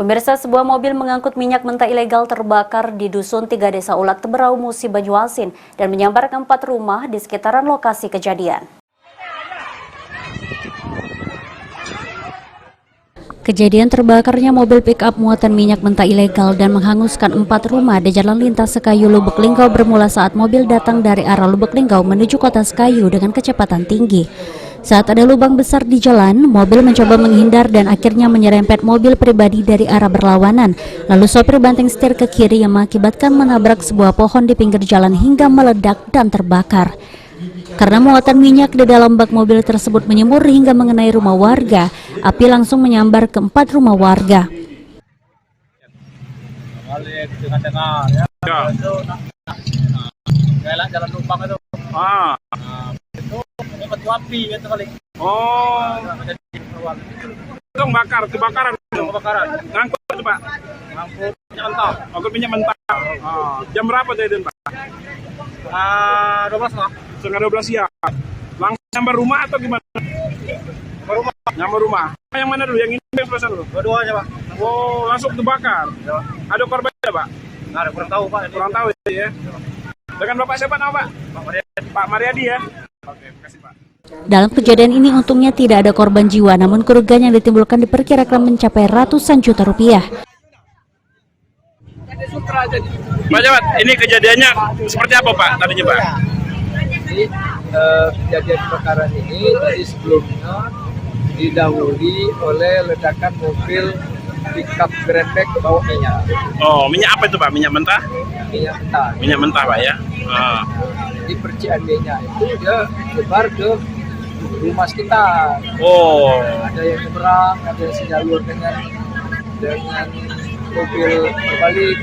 Pemirsa, sebuah mobil mengangkut minyak mentah ilegal terbakar di Dusun 3 Desa Ulak Teberau, Musi, Banyuasin dan menyambar ke 4 rumah di sekitaran lokasi kejadian. Kejadian terbakarnya mobil pick-up muatan minyak mentah ilegal dan menghanguskan 4 rumah di Jalan Lintas Sekayu, Lubuk Linggau bermula saat mobil datang dari arah Lubuk Linggau menuju Kota Sekayu dengan kecepatan tinggi. Saat ada lubang besar di jalan, mobil mencoba menghindar dan akhirnya menyerempet mobil pribadi dari arah berlawanan. Lalu sopir banting setir ke kiri yang mengakibatkan menabrak sebuah pohon di pinggir jalan hingga meledak dan terbakar. Karena muatan minyak di dalam bak mobil tersebut menyembur hingga mengenai rumah warga, api langsung menyambar ke 4 rumah warga. Jalan lubang itu. Ini batu api gitu kali. Oh. Itu kebakaran. Ngangkut itu, Pak. Ngangkut minyak mentah. Ngangkut minyak mentah. Oh. Jam berapa tadi, Pak? 12 lah. Setengah 12 siang. Langsung nyambar rumah atau gimana? Nyambar rumah. Yang mana dulu? Yang ini yang sebelah sana dulu? Dua-duanya, Pak. Oh, langsung terbakar. Ya. Ada korban ya, Pak? Nggak ada, kurang tahu, Pak. Kurang tahu ya. Dengan Bapak siapa nama, Pak? Pak Mariadi ya. Oke, terima kasih, Pak. Dalam kejadian ini untungnya tidak ada korban jiwa, namun kerugian yang ditimbulkan diperkirakan mencapai ratusan juta rupiah. Pak Jawad, ini kejadiannya seperti apa, Pak, tadinya, Pak? Jadi kejadian kebakaran ini dari sebelumnya didahului oleh ledakan mobil pickup Grandback bawa minyak. Oh, minyak apa itu, Pak? Minyak mentah? Minyak mentah. Minyak mentah, Pak ya. Di percikan minyak itu dia sebar ke rumah sekitar. Oh. Ada yang nyebrang, ada yang sejalur dengan mobil berbalik.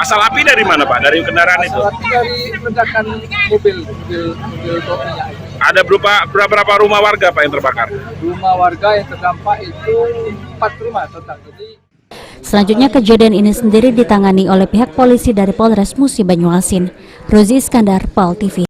Asal api dari mana, Pak? Dari kendaraan itu? Asal api dari ledakan mobil bawa minyak itu. Ada berapa rumah warga, Pak, yang terbakar? Rumah warga yang terdampak itu 4 rumah total. Selanjutnya kejadian ini sendiri ditangani oleh pihak polisi dari Polres Musi Banyuasin. Rozi Iskandar, PAL TV.